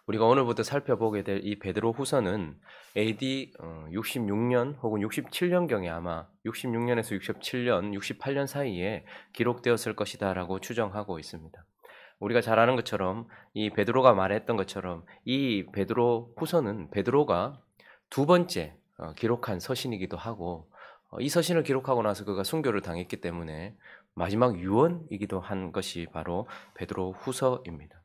우리가 오늘부터 살펴보게 될 이 베드로 후서는 AD 66년 혹은 67년경에 아마 66년에서 67년, 68년 사이에 기록되었을 것이다라고 추정하고 있습니다. 우리가 잘 아는 것처럼 이 베드로가 말했던 것처럼 이 베드로 후서는 베드로가 두 번째 기록한 서신이기도 하고 이 서신을 기록하고 나서 그가 순교를 당했기 때문에 마지막 유언이기도 한 것이 바로 베드로 후서입니다.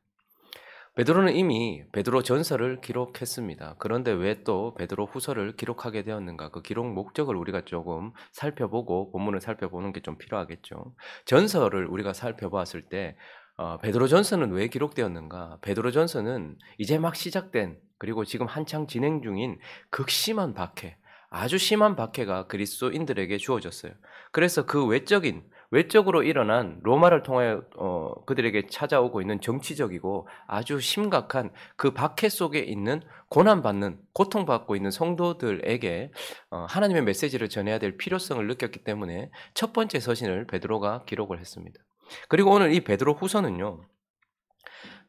베드로는 이미 베드로 전서를 기록했습니다. 그런데 왜 또 베드로 후서를 기록하게 되었는가? 그 기록 목적을 우리가 조금 살펴보고 본문을 살펴보는 게 좀 필요하겠죠. 전서를 우리가 살펴보았을 때 베드로 전서는 왜 기록되었는가? 베드로 전서는 이제 막 시작된 그리고 지금 한창 진행 중인 극심한 박해, 아주 심한 박해가 그리스도인들에게 주어졌어요. 그래서 그 외적으로 일어난 로마를 통하여 그들에게 찾아오고 있는 정치적이고 아주 심각한 그 박해 속에 있는 고난받는, 고통받고 있는 성도들에게 하나님의 메시지를 전해야 될 필요성을 느꼈기 때문에 첫 번째 서신을 베드로가 기록을 했습니다. 그리고 오늘 이 베드로 후서는요,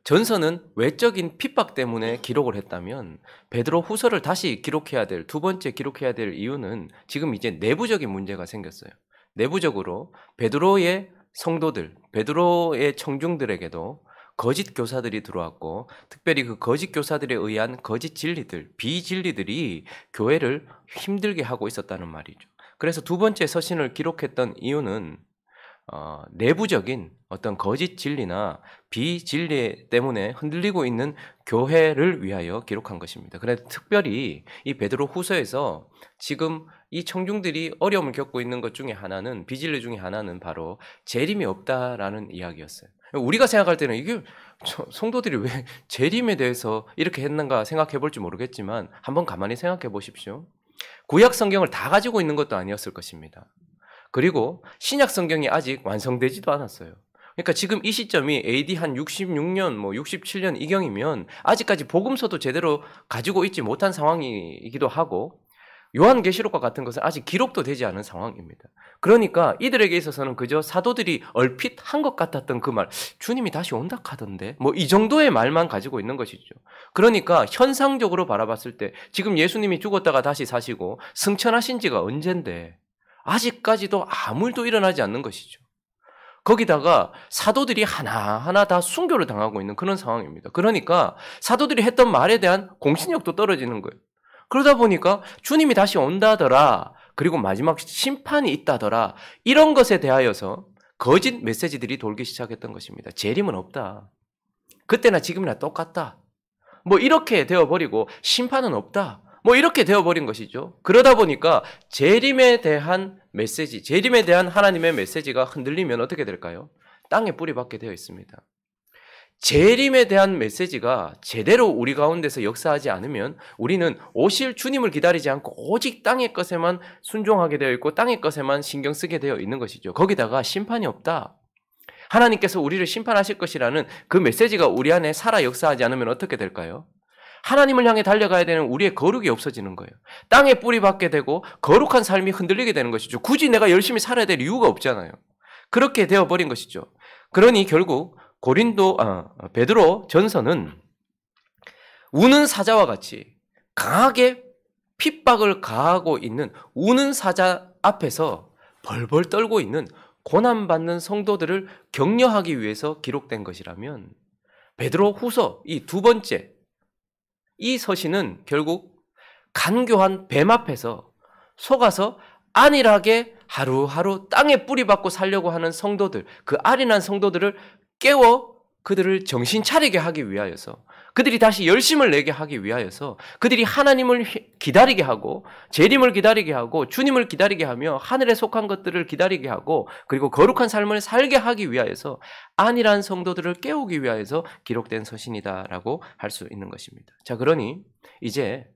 전서는 외적인 핍박 때문에 기록을 했다면 베드로 후서를 다시 기록해야 될, 두 번째 기록해야 될 이유는 지금 이제 내부적인 문제가 생겼어요. 내부적으로 베드로의 성도들, 베드로의 청중들에게도 거짓 교사들이 들어왔고 특별히 그 거짓 교사들에 의한 거짓 진리들, 비진리들이 교회를 힘들게 하고 있었다는 말이죠. 그래서 두 번째 서신을 기록했던 이유는 내부적인 어떤 거짓 진리나 비진리 때문에 흔들리고 있는 교회를 위하여 기록한 것입니다. 그래서 특별히 이 베드로 후서에서 지금 이 청중들이 어려움을 겪고 있는 것 중에 하나는, 비진리 중에 하나는 바로 재림이 없다라는 이야기였어요. 우리가 생각할 때는 이게 성도들이 왜 재림에 대해서 이렇게 했는가 생각해 볼지 모르겠지만 한번 가만히 생각해 보십시오. 구약 성경을 다 가지고 있는 것도 아니었을 것입니다. 그리고 신약 성경이 아직 완성되지도 않았어요. 그러니까 지금 이 시점이 AD 한 66년, 67년 이경이면 아직까지 복음서도 제대로 가지고 있지 못한 상황이기도 하고 요한계시록과 같은 것은 아직 기록도 되지 않은 상황입니다. 그러니까 이들에게 있어서는 그저 사도들이 얼핏 한 것 같았던 그 말, 주님이 다시 온다 하던데, 이 정도의 말만 가지고 있는 것이죠. 그러니까 현상적으로 바라봤을 때 지금 예수님이 죽었다가 다시 사시고 승천하신 지가 언젠데 아직까지도 아무 일도 일어나지 않는 것이죠. 거기다가 사도들이 하나하나 다 순교를 당하고 있는 그런 상황입니다. 그러니까 사도들이 했던 말에 대한 공신력도 떨어지는 거예요. 그러다 보니까 주님이 다시 온다더라, 그리고 마지막 심판이 있다더라, 이런 것에 대하여서 거짓 메시지들이 돌기 시작했던 것입니다. 재림은 없다. 그때나 지금이나 똑같다. 이렇게 되어버리고 심판은 없다. 이렇게 되어버린 것이죠. 그러다 보니까 재림에 대한 메시지, 재림에 대한 하나님의 메시지가 흔들리면 어떻게 될까요? 땅에 뿌리 박게 되어 있습니다. 재림에 대한 메시지가 제대로 우리 가운데서 역사하지 않으면 우리는 오실 주님을 기다리지 않고 오직 땅의 것에만 순종하게 되어 있고 땅의 것에만 신경 쓰게 되어 있는 것이죠. 거기다가 심판이 없다. 하나님께서 우리를 심판하실 것이라는 그 메시지가 우리 안에 살아 역사하지 않으면 어떻게 될까요? 하나님을 향해 달려가야 되는 우리의 거룩이 없어지는 거예요. 땅에 뿌리 박게 되고 거룩한 삶이 흔들리게 되는 것이죠. 굳이 내가 열심히 살아야 될 이유가 없잖아요. 그렇게 되어버린 것이죠. 그러니 결국 베드로 전서는 우는 사자와 같이 강하게 핍박을 가하고 있는 우는 사자 앞에서 벌벌 떨고 있는 고난받는 성도들을 격려하기 위해서 기록된 것이라면 베드로 후서 이 두 번째 이 서신은 결국 간교한 뱀 앞에서 속아서 안일하게 하루하루 땅에 뿌리 박고 살려고 하는 성도들, 그 안일한 성도들을 깨워 그들을 정신 차리게 하기 위하여서, 그들이 다시 열심을 내게 하기 위하여서, 그들이 하나님을 기다리게 하고 재림을 기다리게 하고 주님을 기다리게 하며 하늘에 속한 것들을 기다리게 하고 그리고 거룩한 삶을 살게 하기 위하여서 안일한 성도들을 깨우기 위하여서 기록된 서신이다라고 할 수 있는 것입니다. 자, 그러니 이제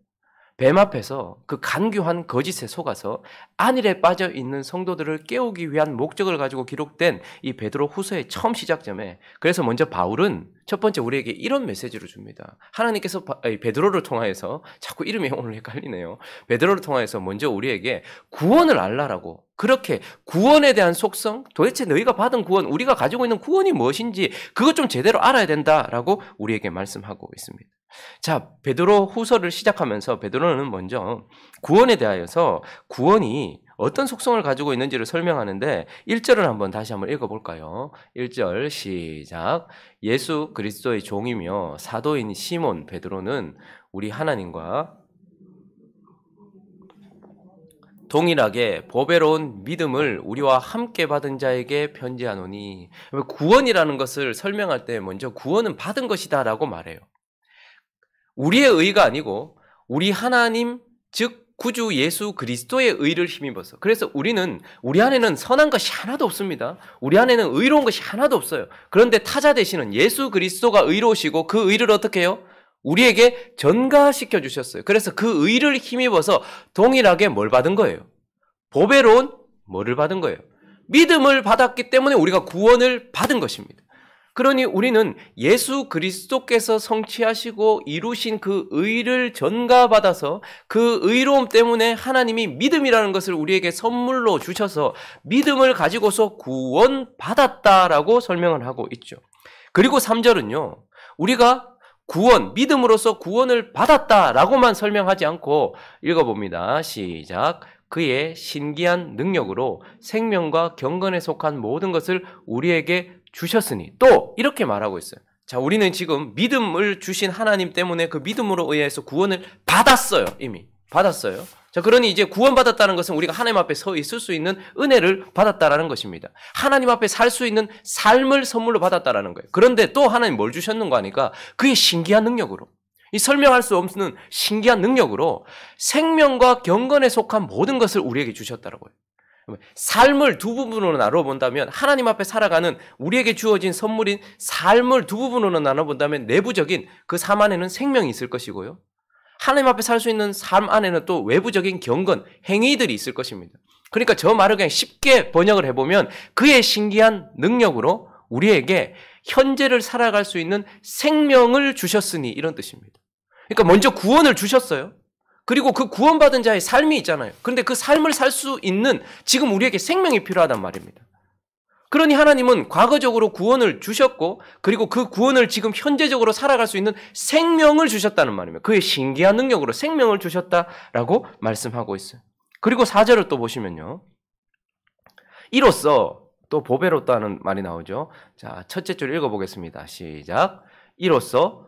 뱀 앞에서 그 간교한 거짓에 속아서 안일에 빠져 있는 성도들을 깨우기 위한 목적을 가지고 기록된 이 베드로 후서의 처음 시작점에, 그래서 먼저 바울은 첫 번째 우리에게 이런 메시지를 줍니다. 하나님께서 베드로를 통하여서, 자꾸 이름이 오늘 헷갈리네요. 베드로를 통하여서 먼저 우리에게 구원을 알라라고, 그렇게 구원에 대한 속성, 도대체 너희가 받은 구원, 우리가 가지고 있는 구원이 무엇인지 그것 좀 제대로 알아야 된다라고 우리에게 말씀하고 있습니다. 자, 베드로 후서를 시작하면서 베드로는 먼저 구원에 대하여서 구원이 어떤 속성을 가지고 있는지를 설명하는데 1절을 다시 한번 읽어볼까요? 1절 시작. 예수 그리스도의 종이며 사도인 시몬 베드로는 우리 하나님과 동일하게 보배로운 믿음을 우리와 함께 받은 자에게 편지하노니. 구원이라는 것을 설명할 때 먼저 구원은 받은 것이다 라고 말해요. 우리의 의가 아니고 우리 하나님 즉 구주 예수 그리스도의 의를 힘입어서. 그래서 우리 안에는 선한 것이 하나도 없습니다. 우리 안에는 의로운 것이 하나도 없어요. 그런데 타자 되시는 예수 그리스도가 의로우시고 그 의를 어떻게 해요? 우리에게 전가시켜 주셨어요. 그래서 그 의를 힘입어서 동일하게 뭘 받은 거예요? 보배로운 뭐를 받은 거예요? 믿음을 받았기 때문에 우리가 구원을 받은 것입니다. 그러니 우리는 예수 그리스도께서 성취하시고 이루신 그 의를 전가받아서 그 의로움 때문에 하나님이 믿음이라는 것을 우리에게 선물로 주셔서 믿음을 가지고서 구원받았다라고 설명을 하고 있죠. 그리고 3절은요. 우리가 믿음으로써 구원을 받았다라고만 설명하지 않고 읽어봅니다. 시작. 그의 신기한 능력으로 생명과 경건에 속한 모든 것을 우리에게 주셨으니. 또 이렇게 말하고 있어요. 자, 우리는 지금 믿음을 주신 하나님 때문에 그 믿음으로 의해서 구원을 받았어요. 이미 받았어요. 자, 그러니 이제 구원받았다는 것은 우리가 하나님 앞에 서 있을 수 있는 은혜를 받았다라는 것입니다. 하나님 앞에 살 수 있는 삶을 선물로 받았다라는 거예요. 그런데 또 하나님 뭘 주셨는가 하니까 그의 신기한 능력으로, 이 설명할 수 없는 신기한 능력으로 생명과 경건에 속한 모든 것을 우리에게 주셨다라고요. 삶을 두 부분으로 나눠본다면, 하나님 앞에 살아가는 우리에게 주어진 선물인 삶을 두 부분으로 나눠본다면 내부적인 그 삶 안에는 생명이 있을 것이고요. 하나님 앞에 살 수 있는 삶 안에는 또 외부적인 경건, 행위들이 있을 것입니다. 그러니까 저 말을 그냥 쉽게 번역을 해보면 그의 신기한 능력으로 우리에게 현재를 살아갈 수 있는 생명을 주셨으니, 이런 뜻입니다. 그러니까 먼저 구원을 주셨어요. 그리고 그 구원받은 자의 삶이 있잖아요. 그런데 그 삶을 살 수 있는 지금 우리에게 생명이 필요하단 말입니다. 그러니 하나님은 과거적으로 구원을 주셨고, 그리고 그 구원을 지금 현재적으로 살아갈 수 있는 생명을 주셨다는 말입니다. 그의 신기한 능력으로 생명을 주셨다라고 말씀하고 있어요. 그리고 4절을 또 보시면요. 이로써 또 보배롭다는 말이 나오죠. 자, 첫째 줄 읽어보겠습니다. 시작. 이로써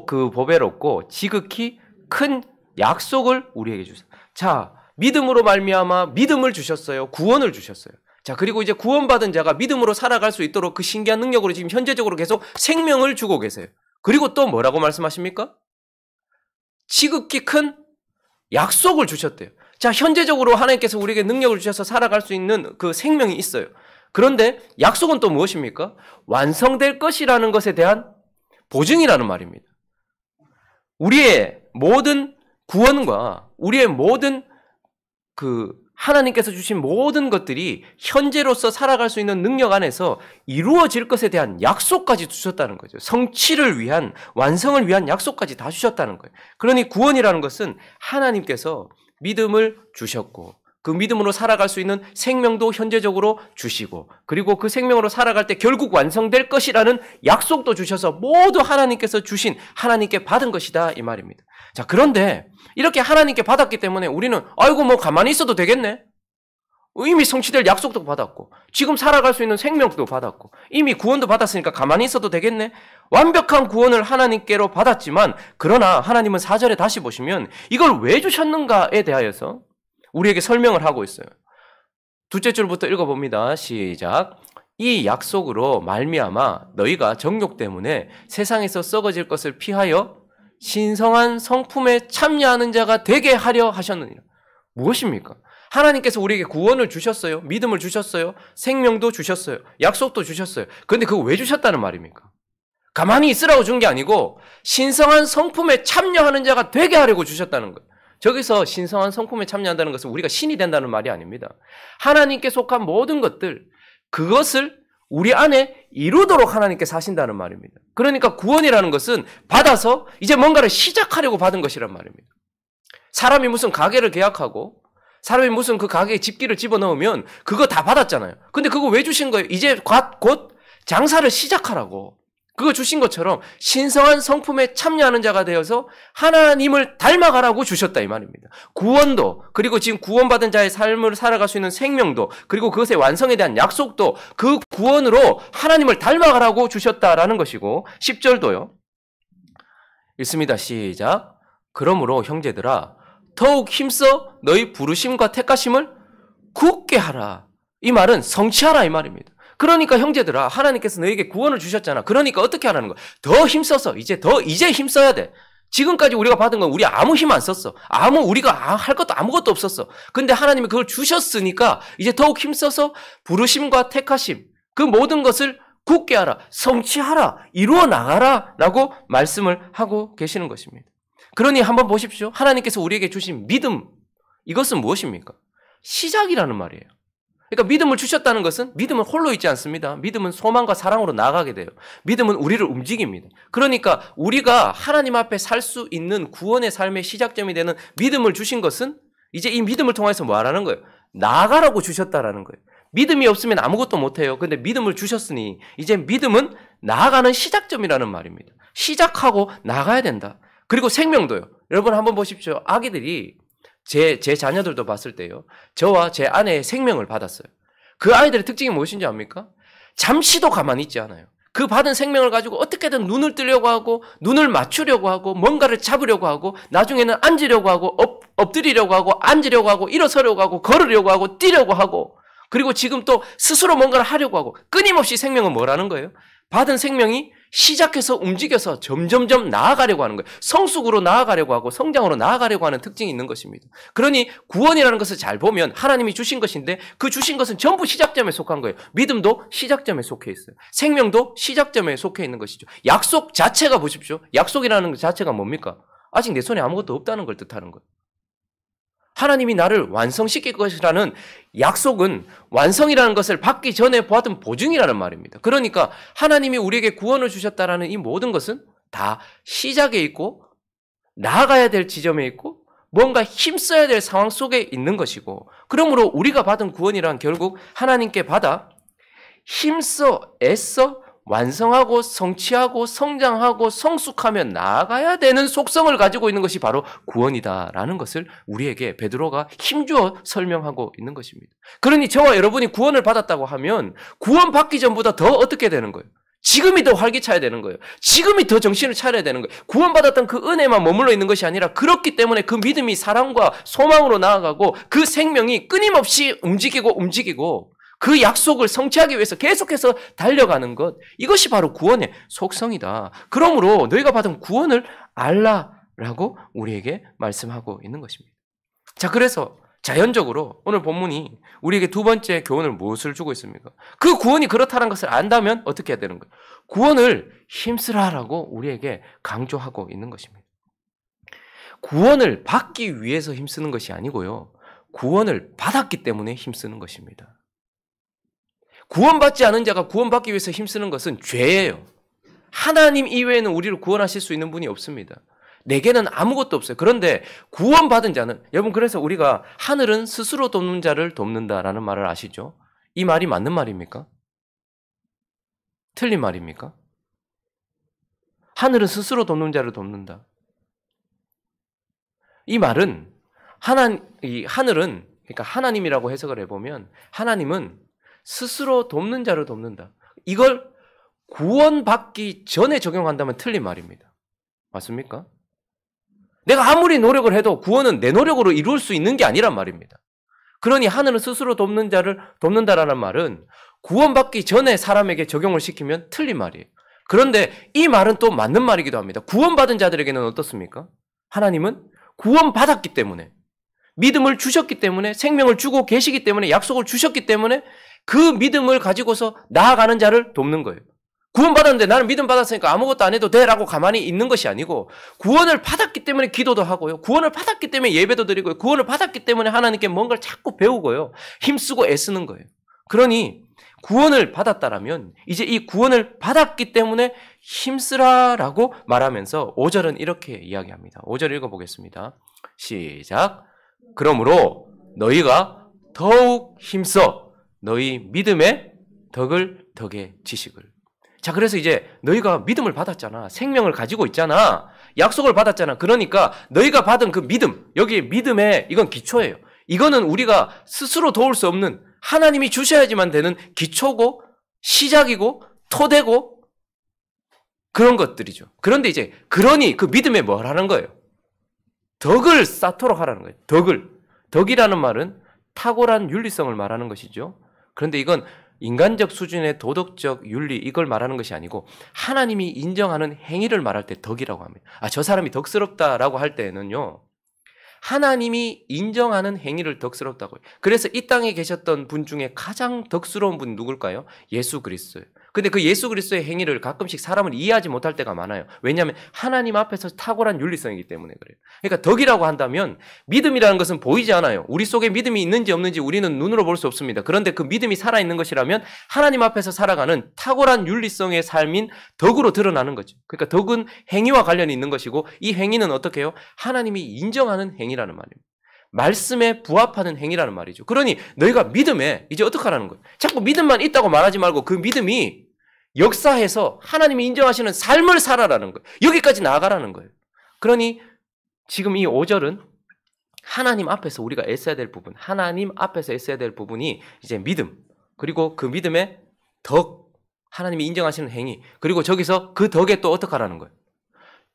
그 보배롭고 지극히 큰 약속을 우리에게 주셨어요. 자, 믿음으로 말미암아 믿음을 주셨어요. 구원을 주셨어요. 자, 그리고 이제 구원받은 자가 믿음으로 살아갈 수 있도록 그 신기한 능력으로 지금 현재적으로 계속 생명을 주고 계세요. 그리고 또 뭐라고 말씀하십니까? 지극히 큰 약속을 주셨대요. 자, 현재적으로 하나님께서 우리에게 능력을 주셔서 살아갈 수 있는 그 생명이 있어요. 그런데 약속은 또 무엇입니까? 완성될 것이라는 것에 대한 보증이라는 말입니다. 우리의 모든 구원과 우리의 모든 하나님께서 주신 모든 것들이 현재로서 살아갈 수 있는 능력 안에서 이루어질 것에 대한 약속까지 주셨다는 거죠. 성취를 위한, 완성을 위한 약속까지 다 주셨다는 거예요. 그러니 구원이라는 것은 하나님께서 믿음을 주셨고, 그 믿음으로 살아갈 수 있는 생명도 현재적으로 주시고, 그리고 그 생명으로 살아갈 때 결국 완성될 것이라는 약속도 주셔서 모두 하나님께서 주신, 하나님께 받은 것이다, 이 말입니다. 자, 그런데 이렇게 하나님께 받았기 때문에 우리는 아이고 뭐 가만히 있어도 되겠네. 이미 성취될 약속도 받았고, 지금 살아갈 수 있는 생명도 받았고, 이미 구원도 받았으니까 가만히 있어도 되겠네. 완벽한 구원을 하나님께로 받았지만, 그러나 하나님은 4절에 다시 보시면 이걸 왜 주셨는가에 대하여서 우리에게 설명을 하고 있어요. 둘째 줄부터 읽어봅니다. 시작. 이 약속으로 말미암아 너희가 정욕 때문에 세상에서 썩어질 것을 피하여 신성한 성품에 참여하는 자가 되게 하려 하셨느니라. 무엇입니까? 하나님께서 우리에게 구원을 주셨어요. 믿음을 주셨어요. 생명도 주셨어요. 약속도 주셨어요. 그런데 그거 왜 주셨다는 말입니까? 가만히 있으라고 준 게 아니고 신성한 성품에 참여하는 자가 되게 하려고 주셨다는 거예요. 저기서 신성한 성품에 참여한다는 것은 우리가 신이 된다는 말이 아닙니다. 하나님께 속한 모든 것들, 그것을 우리 안에 이루도록 하나님께서 하신다는 말입니다. 그러니까 구원이라는 것은 받아서 이제 뭔가를 시작하려고 받은 것이란 말입니다. 사람이 무슨 가게를 계약하고 사람이 무슨 그 가게에 집기를 집어넣으면 그거 다 받았잖아요. 근데 그거 왜 주신 거예요? 이제 곧 장사를 시작하라고. 그거 주신 것처럼 신성한 성품에 참여하는 자가 되어서 하나님을 닮아가라고 주셨다 이 말입니다. 구원도, 그리고 지금 구원받은 자의 삶을 살아갈 수 있는 생명도, 그리고 그것의 완성에 대한 약속도 그 구원으로 하나님을 닮아가라고 주셨다라는 것이고, 10절도요. 읽습니다. 시작. 그러므로 형제들아 더욱 힘써 너희 부르심과 택하심을 굳게 하라. 이 말은 성취하라 이 말입니다. 그러니까 형제들아, 하나님께서 너에게 구원을 주셨잖아. 그러니까 어떻게 하라는 거야? 더 힘써서 이제 힘써야 돼. 지금까지 우리가 받은 건 우리 아무 힘 안 썼어. 우리가 할 것도 아무것도 없었어. 근데 하나님이 그걸 주셨으니까 이제 더욱 힘써서 부르심과 택하심, 그 모든 것을 굳게 하라, 성취하라, 이루어 나가라 라고 말씀을 하고 계시는 것입니다. 그러니 한번 보십시오. 하나님께서 우리에게 주신 믿음, 이것은 무엇입니까? 시작이라는 말이에요. 그러니까 믿음을 주셨다는 것은, 믿음은 홀로 있지 않습니다. 믿음은 소망과 사랑으로 나아가게 돼요. 믿음은 우리를 움직입니다. 그러니까 우리가 하나님 앞에 살 수 있는 구원의 삶의 시작점이 되는 믿음을 주신 것은 이제 이 믿음을 통해서 뭐 하라는 거예요? 나아가라고 주셨다라는 거예요. 믿음이 없으면 아무것도 못해요. 근데 믿음을 주셨으니 이제 믿음은 나아가는 시작점이라는 말입니다. 시작하고 나가야 된다. 그리고 생명도요. 여러분 한번 보십시오. 아기들이 제 자녀들도 봤을 때요. 저와 제 아내의 생명을 받았어요. 그 아이들의 특징이 무엇인지 압니까? 잠시도 가만히 있지 않아요. 그 받은 생명을 가지고 어떻게든 눈을 뜨려고 하고, 눈을 맞추려고 하고, 뭔가를 잡으려고 하고, 나중에는 앉으려고 하고, 엎드리려고 하고, 앉으려고 하고, 일어서려고 하고, 걸으려고 하고, 뛰려고 하고, 그리고 지금 또 스스로 뭔가를 하려고 하고, 끊임없이 생명은 뭐라는 거예요? 받은 생명이 시작해서 움직여서 점점점 나아가려고 하는 거예요. 성숙으로 나아가려고 하고 성장으로 나아가려고 하는 특징이 있는 것입니다. 그러니 구원이라는 것을 잘 보면 하나님이 주신 것인데, 그 주신 것은 전부 시작점에 속한 거예요. 믿음도 시작점에 속해 있어요. 생명도 시작점에 속해 있는 것이죠. 약속 자체가 보십시오. 약속이라는 것 자체가 뭡니까? 아직 내 손에 아무것도 없다는 걸 뜻하는 거예요. 하나님이 나를 완성시킬 것이라는 약속은 완성이라는 것을 받기 전에 받은 보증이라는 말입니다. 그러니까 하나님이 우리에게 구원을 주셨다라는 이 모든 것은 다 시작에 있고, 나아가야 될 지점에 있고, 뭔가 힘써야 될 상황 속에 있는 것이고, 그러므로 우리가 받은 구원이란 결국 하나님께 받아 힘써 애써 완성하고 성취하고 성장하고 성숙하며 나아가야 되는 속성을 가지고 있는 것이 바로 구원이다라는 것을 우리에게 베드로가 힘주어 설명하고 있는 것입니다. 그러니 저와 여러분이 구원을 받았다고 하면 구원받기 전보다 더 어떻게 되는 거예요? 지금이 더 활기차야 되는 거예요. 지금이 더 정신을 차려야 되는 거예요. 구원받았던 그 은혜만 머물러 있는 것이 아니라, 그렇기 때문에 그 믿음이 사랑과 소망으로 나아가고 그 생명이 끊임없이 움직이고 그 약속을 성취하기 위해서 계속해서 달려가는 것, 이것이 바로 구원의 속성이다. 그러므로 너희가 받은 구원을 알라라고 우리에게 말씀하고 있는 것입니다. 자, 그래서 자연적으로 오늘 본문이 우리에게 두 번째 교훈을 무엇을 주고 있습니까? 그 구원이 그렇다는 것을 안다면 어떻게 해야 되는 거예요? 구원을 힘쓰라라고 우리에게 강조하고 있는 것입니다. 구원을 받기 위해서 힘쓰는 것이 아니고요, 구원을 받았기 때문에 힘쓰는 것입니다. 구원받지 않은 자가 구원받기 위해서 힘쓰는 것은 죄예요. 하나님 이외에는 우리를 구원하실 수 있는 분이 없습니다. 내게는 아무것도 없어요. 그런데 구원받은 자는, 여러분, 그래서 우리가 하늘은 스스로 돕는 자를 돕는다라는 말을 아시죠? 이 말이 맞는 말입니까? 틀린 말입니까? 하늘은 스스로 돕는 자를 돕는다. 이 말은 하늘은, 그러니까 하나님이라고 해석을 해보면 하나님은 스스로 돕는 자를 돕는다. 이걸 구원받기 전에 적용한다면 틀린 말입니다. 맞습니까? 내가 아무리 노력을 해도 구원은 내 노력으로 이룰 수 있는 게 아니란 말입니다. 그러니 하늘은 스스로 돕는 자를 돕는다라는 말은 구원받기 전에 사람에게 적용을 시키면 틀린 말이에요. 그런데 이 말은 또 맞는 말이기도 합니다. 구원받은 자들에게는 어떻습니까? 하나님은 구원받았기 때문에, 믿음을 주셨기 때문에, 생명을 주고 계시기 때문에, 약속을 주셨기 때문에 그 믿음을 가지고서 나아가는 자를 돕는 거예요. 구원받았는데 나는 믿음 받았으니까 아무것도 안 해도 돼라고 가만히 있는 것이 아니고, 구원을 받았기 때문에 기도도 하고요, 구원을 받았기 때문에 예배도 드리고요, 구원을 받았기 때문에 하나님께 뭔가를 자꾸 배우고요, 힘쓰고 애쓰는 거예요. 그러니 구원을 받았다라면 이제 이 구원을 받았기 때문에 힘쓰라라고 말하면서 5절은 이렇게 이야기합니다. 5절 읽어보겠습니다. 시작. 그러므로 너희가 더욱 힘써 너희 믿음의 덕에 지식을. 자, 그래서 이제 너희가 믿음을 받았잖아. 생명을 가지고 있잖아. 약속을 받았잖아. 그러니까 너희가 받은 그 믿음, 여기 믿음의 이건 기초예요. 이거는 우리가 스스로 도울 수 없는 하나님이 주셔야지만 되는 기초고 시작이고 토대고 그런 것들이죠. 그런데 이제 그러니 그 믿음에 뭘 하는 거예요? 덕을 쌓도록 하라는 거예요. 덕이라는 말은 탁월한 윤리성을 말하는 것이죠. 그런데 이건 인간적 수준의 도덕적 윤리 이걸 말하는 것이 아니고 하나님이 인정하는 행위를 말할 때 덕이라고 합니다. 저 사람이 덕스럽다라고 할 때는요. 하나님이 인정하는 행위를 덕스럽다고 해요. 그래서 이 땅에 계셨던 분 중에 가장 덕스러운 분이 누굴까요? 예수 그리스도예요. 근데 그 예수 그리스도의 행위를 가끔씩 사람은 이해하지 못할 때가 많아요. 왜냐하면 하나님 앞에서 탁월한 윤리성이기 때문에 그래요. 그러니까 덕이라고 한다면 믿음이라는 것은 보이지 않아요. 우리 속에 믿음이 있는지 없는지 우리는 눈으로 볼 수 없습니다. 그런데 그 믿음이 살아있는 것이라면 하나님 앞에서 살아가는 탁월한 윤리성의 삶인 덕으로 드러나는 거죠. 그러니까 덕은 행위와 관련이 있는 것이고 이 행위는 어떻게 해요? 하나님이 인정하는 행위라는 말입니다. 말씀에 부합하는 행위라는 말이죠. 그러니 너희가 믿음에 이제 어떻게 하라는 거예요? 자꾸 믿음만 있다고 말하지 말고 그 믿음이 역사해서 하나님이 인정하시는 삶을 살아라는 거예요. 여기까지 나아가라는 거예요. 그러니 지금 이 5절은 하나님 앞에서 우리가 애써야 될 부분, 하나님 앞에서 애써야 될 부분이 이제 믿음, 그리고 그 믿음의 덕, 하나님이 인정하시는 행위, 그리고 저기서 그 덕에 또 어떻게 하라는 거예요?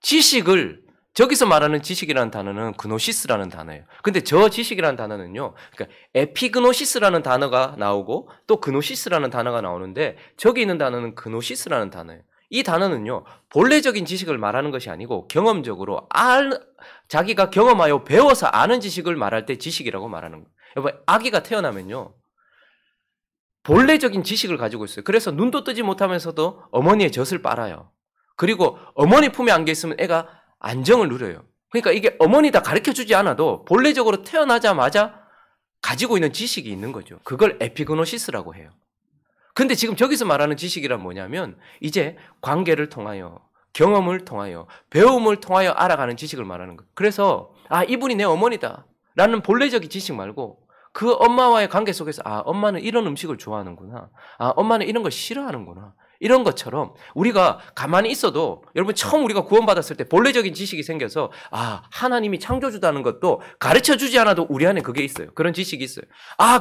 지식을, 저기서 말하는 지식이라는 단어는 그노시스라는 단어예요. 근데 저 지식이라는 단어는요, 그러니까 에피그노시스라는 단어가 나오고 또 그노시스라는 단어가 나오는데 저기 있는 단어는 그노시스라는 단어예요. 이 단어는요, 본래적인 지식을 말하는 것이 아니고 경험적으로 자기가 경험하여 배워서 아는 지식을 말할 때 지식이라고 말하는 거예요. 여러분, 아기가 태어나면요, 본래적인 지식을 가지고 있어요. 그래서 눈도 뜨지 못하면서도 어머니의 젖을 빨아요. 그리고 어머니 품에 안겨 있으면 애가 안정을 누려요. 그러니까 이게 어머니다 가르쳐주지 않아도 본래적으로 태어나자마자 가지고 있는 지식이 있는 거죠. 그걸 에피그노시스라고 해요. 근데 지금 저기서 말하는 지식이란 뭐냐면 이제 관계를 통하여, 경험을 통하여, 배움을 통하여 알아가는 지식을 말하는 거예요. 그래서 이분이 내 어머니다 라는 본래적인 지식 말고 그 엄마와의 관계 속에서 엄마는 이런 음식을 좋아하는구나. 엄마는 이런 걸 싫어하는구나. 이런 것처럼 우리가 가만히 있어도 여러분 처음 우리가 구원받았을 때 본래적인 지식이 생겨서 하나님이 창조주다는 것도 가르쳐주지 않아도 우리 안에 그게 있어요. 그런 지식이 있어요.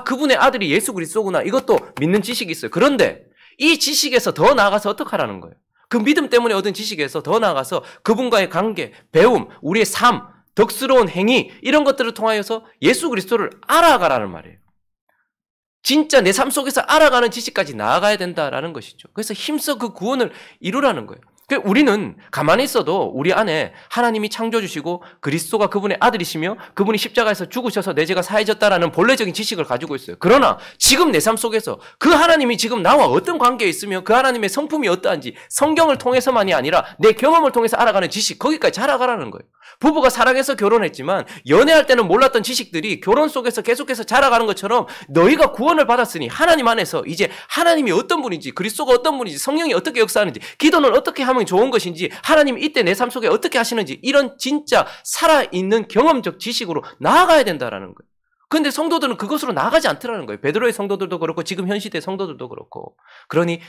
그분의 아들이 예수 그리스도구나. 이것도 믿는 지식이 있어요. 그런데 이 지식에서 더 나아가서 어떻게 하라는 거예요? 그 믿음 때문에 얻은 지식에서 더 나아가서 그분과의 관계, 배움, 우리의 삶, 덕스러운 행위 이런 것들을 통하여서 예수 그리스도를 알아가라는 말이에요. 진짜 내 삶 속에서 알아가는 지식까지 나아가야 된다라는 것이죠. 그래서 힘써 그 구원을 이루라는 거예요. 우리는 가만히 있어도 우리 안에 하나님이 창조주시고 그리스도가 그분의 아들이시며 그분이 십자가에서 죽으셔서 내 죄가 사해졌다라는 본래적인 지식을 가지고 있어요. 그러나 지금 내 삶 속에서 그 하나님이 지금 나와 어떤 관계에 있으며 그 하나님의 성품이 어떠한지 성경을 통해서만이 아니라 내 경험을 통해서 알아가는 지식, 거기까지 잘 알아가라는 거예요. 부부가 사랑해서 결혼했지만 연애할 때는 몰랐던 지식들이 결혼 속에서 계속해서 자라가는 것처럼 너희가 구원을 받았으니 하나님 안에서 이제 하나님이 어떤 분인지, 그리스도가 어떤 분인지, 성령이 어떻게 역사하는지, 기도는 어떻게 하면 좋은 것인지, 하나님이 이때 내 삶 속에 어떻게 하시는지 이런 진짜 살아있는 경험적 지식으로 나아가야 된다라는 거예요. 그런데 성도들은 그것으로 나아가지 않더라는 거예요. 베드로의 성도들도 그렇고 지금 현 시대 성도들도 그렇고. 그러니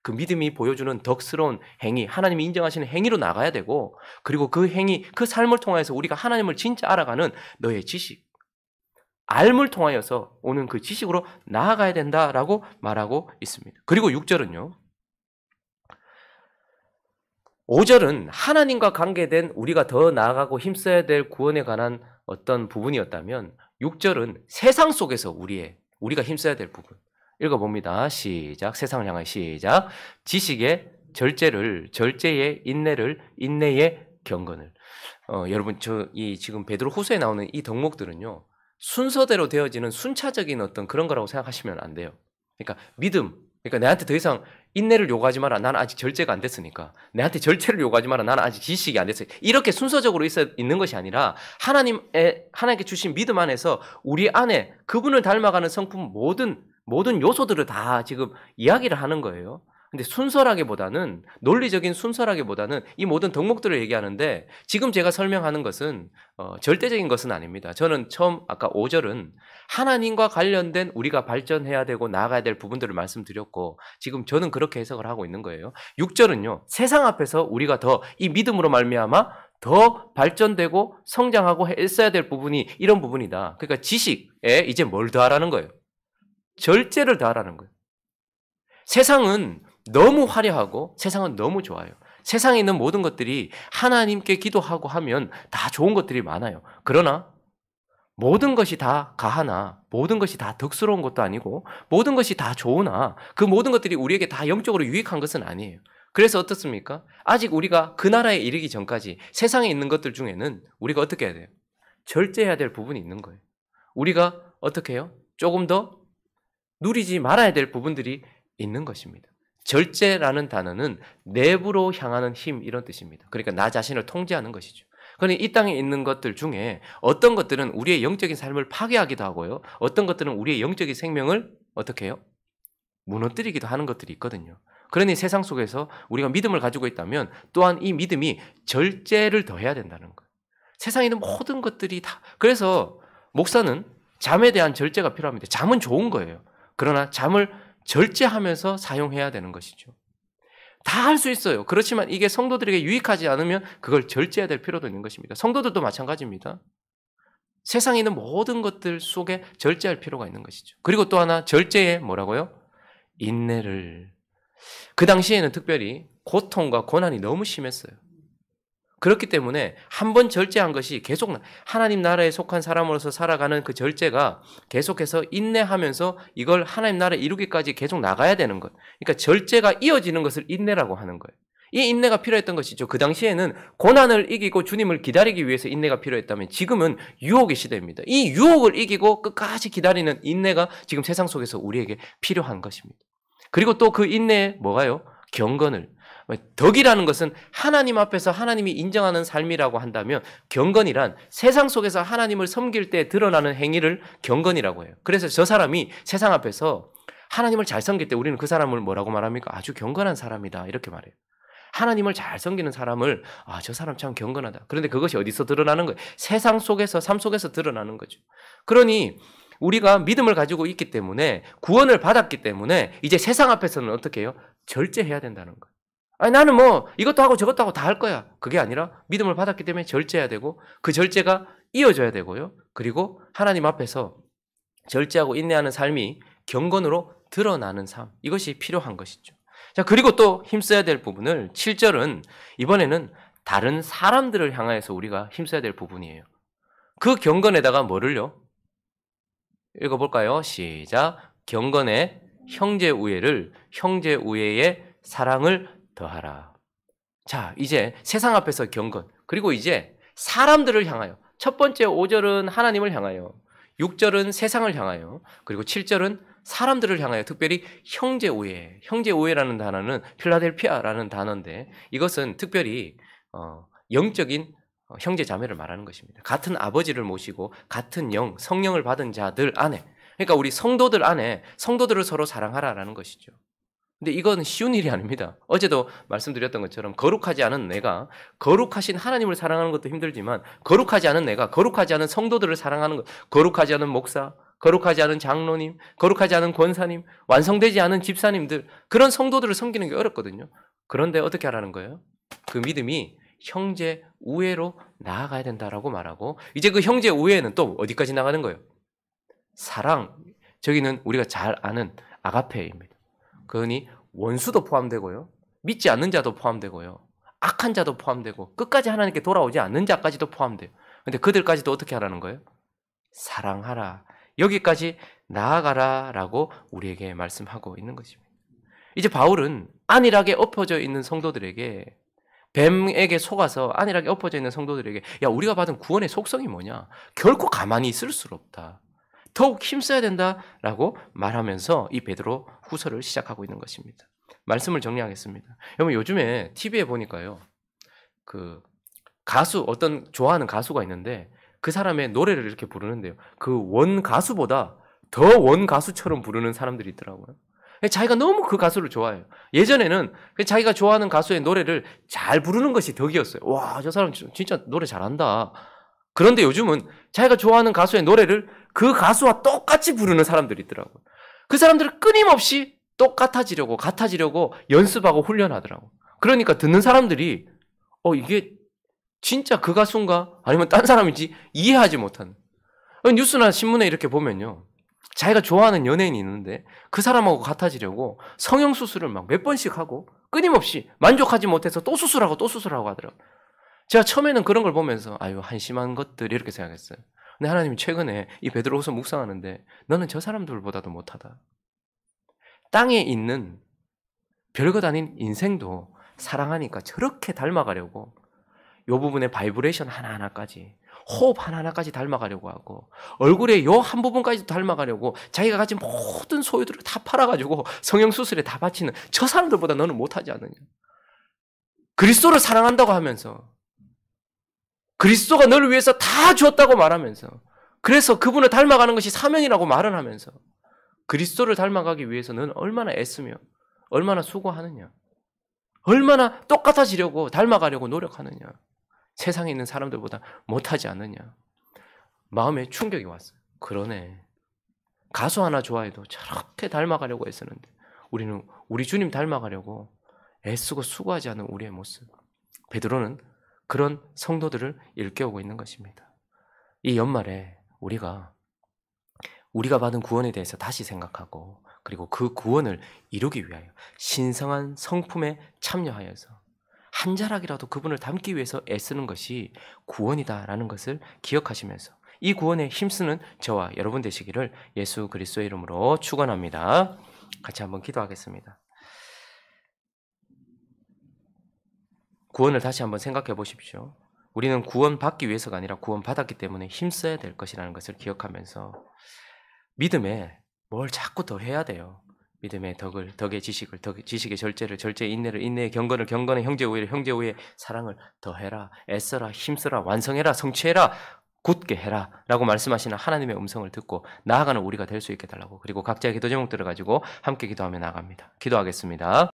그 믿음이 보여주는 덕스러운 행위, 하나님이 인정하시는 행위로 나가야 되고, 그리고 그 행위, 그 삶을 통해서 우리가 하나님을 진짜 알아가는 너의 지식, 알물 통하여서 오는 그 지식으로 나아가야 된다라고 말하고 있습니다. 그리고 6절은요. 5절은 하나님과 관계된 우리가 더 나아가고 힘써야 될 구원에 관한 어떤 부분이었다면 6절은 세상 속에서 우리가 힘써야 될 부분. 읽어봅니다. 시작. 세상을 향하여 시작. 지식의 절제의 인내를, 인내의 경건을. 여러분, 지금 베드로 후서에 나오는 이 덕목들은요, 순서대로 되어지는 순차적인 어떤 그런 거라고 생각하시면 안 돼요. 그러니까 믿음, 그러니까 내한테 더 이상 인내를 요구하지 마라. 나는 아직 절제가 안 됐으니까. 내한테 절제를 요구하지 마라. 나는 아직 지식이 안 됐으니까. 이렇게 순서적으로 있는 것이 아니라 하나님께 주신 믿음 안에서 우리 안에 그분을 닮아가는 성품 모든 요소들을 다 지금 이야기를 하는 거예요. 근데 순서라기보다는 논리적인 순서라기보다는 이 모든 덕목들을 얘기하는데 지금 제가 설명하는 것은 절대적인 것은 아닙니다. 저는 처음 아까 5절은 하나님과 관련된 우리가 발전해야 되고 나아가야 될 부분들을 말씀드렸고 지금 저는 그렇게 해석을 하고 있는 거예요. 6절은요. 세상 앞에서 우리가 더 이 믿음으로 말미암아 더 발전되고 성장하고 했어야 될 부분이 이런 부분이다. 그러니까 지식에 이제 뭘 더하라는 거예요? 절제를 더하라는 거예요. 세상은 너무 화려하고 세상은 너무 좋아요. 세상에 있는 모든 것들이 하나님께 기도하고 하면 다 좋은 것들이 많아요. 그러나 모든 것이 다 가하나 모든 것이 다 덕스러운 것도 아니고 모든 것이 다 좋으나 그 모든 것들이 우리에게 다 영적으로 유익한 것은 아니에요. 그래서 어떻습니까? 아직 우리가 그 나라에 이르기 전까지 세상에 있는 것들 중에는 우리가 어떻게 해야 돼요? 절제해야 될 부분이 있는 거예요. 우리가 어떻게 해요? 조금 더 누리지 말아야 될 부분들이 있는 것입니다. 절제라는 단어는 내부로 향하는 힘 이런 뜻입니다. 그러니까 나 자신을 통제하는 것이죠. 그러니 이 땅에 있는 것들 중에 어떤 것들은 우리의 영적인 삶을 파괴하기도 하고요. 어떤 것들은 우리의 영적인 생명을 어떻게 해요? 무너뜨리기도 하는 것들이 있거든요. 그러니 세상 속에서 우리가 믿음을 가지고 있다면 또한 이 믿음이 절제를 더해야 된다는 거예요. 세상에 있는 모든 것들이 다 그래서 목사는 잠에 대한 절제가 필요합니다. 잠은 좋은 거예요. 그러나 잠을 절제하면서 사용해야 되는 것이죠. 다 할 수 있어요. 그렇지만 이게 성도들에게 유익하지 않으면 그걸 절제해야 될 필요도 있는 것입니다. 성도들도 마찬가지입니다. 세상에 있는 모든 것들 속에 절제할 필요가 있는 것이죠. 그리고 또 하나 절제에 뭐라고요? 인내를. 그 당시에는 특별히 고통과 고난이 너무 심했어요. 그렇기 때문에 한 번 절제한 것이 계속 하나님 나라에 속한 사람으로서 살아가는 그 절제가 계속해서 인내하면서 이걸 하나님 나라에 이루기까지 계속 나가야 되는 것. 그러니까 절제가 이어지는 것을 인내라고 하는 거예요. 이 인내가 필요했던 것이죠. 그 당시에는 고난을 이기고 주님을 기다리기 위해서 인내가 필요했다면 지금은 유혹의 시대입니다. 이 유혹을 이기고 끝까지 기다리는 인내가 지금 세상 속에서 우리에게 필요한 것입니다. 그리고 또 그 인내에 뭐가요? 경건을. 덕이라는 것은 하나님 앞에서 하나님이 인정하는 삶이라고 한다면 경건이란 세상 속에서 하나님을 섬길 때 드러나는 행위를 경건이라고 해요. 그래서 저 사람이 세상 앞에서 하나님을 잘 섬길 때 우리는 그 사람을 뭐라고 말합니까? 아주 경건한 사람이다 이렇게 말해요. 하나님을 잘 섬기는 사람을 저 사람 참 경건하다. 그런데 그것이 어디서 드러나는 거예요? 세상 속에서 삶 속에서 드러나는 거죠. 그러니 우리가 믿음을 가지고 있기 때문에 구원을 받았기 때문에 이제 세상 앞에서는 어떻게 해요? 절제해야 된다는 거예요. 아니 나는 뭐 이것도 하고 저것도 하고 다 할 거야. 그게 아니라 믿음을 받았기 때문에 절제해야 되고 그 절제가 이어져야 되고요. 그리고 하나님 앞에서 절제하고 인내하는 삶이 경건으로 드러나는 삶. 이것이 필요한 것이죠. 자, 그리고 또 힘써야 될 부분을 7절은 이번에는 다른 사람들을 향하여서 우리가 힘써야 될 부분이에요. 그 경건에다가 뭐를요? 읽어볼까요? 시작. 경건의 형제 우애를 형제 우애의 사랑을 더하라. 자, 이제 세상 앞에서 경건. 그리고 이제 사람들을 향하여. 첫 번째 5절은 하나님을 향하여. 6절은 세상을 향하여. 그리고 7절은 사람들을 향하여 특별히 형제 우애. 형제 우애라는 단어는 필라델피아라는 단어인데 이것은 특별히 영적인 형제 자매를 말하는 것입니다. 같은 아버지를 모시고 같은 영, 성령을 받은 자들 안에 그러니까 우리 성도들 안에 성도들을 서로 사랑하라라는 것이죠. 근데 이건 쉬운 일이 아닙니다. 어제도 말씀드렸던 것처럼 거룩하지 않은 내가 거룩하신 하나님을 사랑하는 것도 힘들지만 거룩하지 않은 내가 거룩하지 않은 성도들을 사랑하는 것, 거룩하지 않은 목사, 거룩하지 않은 장로님, 거룩하지 않은 권사님, 완성되지 않은 집사님들 그런 성도들을 섬기는 게 어렵거든요. 그런데 어떻게 하라는 거예요? 그 믿음이 형제 우애로 나아가야 된다라고 말하고 이제 그 형제 우애는 또 어디까지 나가는 거예요? 사랑. 저기는 우리가 잘 아는 아가페입니다. 그러니 원수도 포함되고요. 믿지 않는 자도 포함되고요. 악한 자도 포함되고 끝까지 하나님께 돌아오지 않는 자까지도 포함돼요. 그런데 그들까지도 어떻게 하라는 거예요? 사랑하라. 여기까지 나아가라라고 우리에게 말씀하고 있는 것입니다. 이제 바울은 안일하게 엎어져 있는 성도들에게 뱀에게 속아서 안일하게 엎어져 있는 성도들에게 야 우리가 받은 구원의 속성이 뭐냐? 결코 가만히 있을 수 없다. 더욱 힘써야 된다라고 말하면서 이 베드로 후서를 시작하고 있는 것입니다. 말씀을 정리하겠습니다. 여러분 요즘에 TV에 보니까요. 그 가수 어떤 좋아하는 가수가 있는데 그 사람의 노래를 이렇게 부르는데요. 그 원 가수보다 더 원 가수처럼 부르는 사람들이 있더라고요. 자기가 너무 그 가수를 좋아해요. 예전에는 자기가 좋아하는 가수의 노래를 잘 부르는 것이 덕이었어요. 와, 저 사람 진짜 노래 잘한다. 그런데 요즘은 자기가 좋아하는 가수의 노래를 그 가수와 똑같이 부르는 사람들이 있더라고요. 그 사람들을 끊임없이 똑같아지려고, 같아지려고 연습하고 훈련하더라고요. 그러니까 듣는 사람들이 이게 진짜 그 가수인가? 아니면 딴 사람인지 이해하지 못하는. 뉴스나 신문에 이렇게 보면요. 자기가 좋아하는 연예인이 있는데 그 사람하고 같아지려고 성형수술을 막 몇 번씩 하고 끊임없이 만족하지 못해서 또 수술하고 또 수술하고 하더라고요. 제가 처음에는 그런 걸 보면서 아유 한심한 것들 이렇게 생각했어요. 근데 하나님이 최근에 이 베드로후서 묵상하는데 너는 저 사람들보다도 못하다. 땅에 있는 별것 아닌 인생도 사랑하니까 저렇게 닮아가려고 요 부분에 바이브레이션 하나하나까지 호흡 하나하나까지 닮아가려고 하고 얼굴에 요 한 부분까지도 닮아가려고 자기가 가진 모든 소유들을 다 팔아가지고 성형수술에 다 바치는 저 사람들보다 너는 못하지 않느냐. 그리스도를 사랑한다고 하면서 그리스도가 너를 위해서 다 주었다고 말하면서 그래서 그분을 닮아가는 것이 사명이라고 말은 하면서 그리스도를 닮아가기 위해서 너는 얼마나 애쓰며 얼마나 수고하느냐. 얼마나 똑같아지려고 닮아가려고 노력하느냐. 세상에 있는 사람들보다 못하지 않느냐. 마음에 충격이 왔어요. 그러네. 가수 하나 좋아해도 저렇게 닮아가려고 애쓰는데 우리는 우리 주님 닮아가려고 애쓰고 수고하지 않는 우리의 모습. 베드로는 그런 성도들을 일깨우고 있는 것입니다. 이 연말에 우리가 받은 구원에 대해서 다시 생각하고 그리고 그 구원을 이루기 위하여 신성한 성품에 참여하여서 한 자락이라도 그분을 닮기 위해서 애쓰는 것이 구원이다라는 것을 기억하시면서 이 구원에 힘쓰는 저와 여러분 되시기를 예수 그리스도의 이름으로 축원합니다. 같이 한번 기도하겠습니다. 구원을 다시 한번 생각해 보십시오. 우리는 구원받기 위해서가 아니라 구원받았기 때문에 힘써야 될 것이라는 것을 기억하면서 믿음에 뭘 자꾸 더 해야 돼요. 믿음의 덕의 지식을, 지식의 절제를, 절제의 인내를, 인내의 경건을, 경건의 형제 우애를, 형제 우애의 사랑을 더해라, 애써라, 힘써라, 완성해라, 성취해라, 굳게 해라 라고 말씀하시는 하나님의 음성을 듣고 나아가는 우리가 될 수 있게 달라고 그리고 각자의 기도 제목들을 가지고 함께 기도하며 나아갑니다. 기도하겠습니다.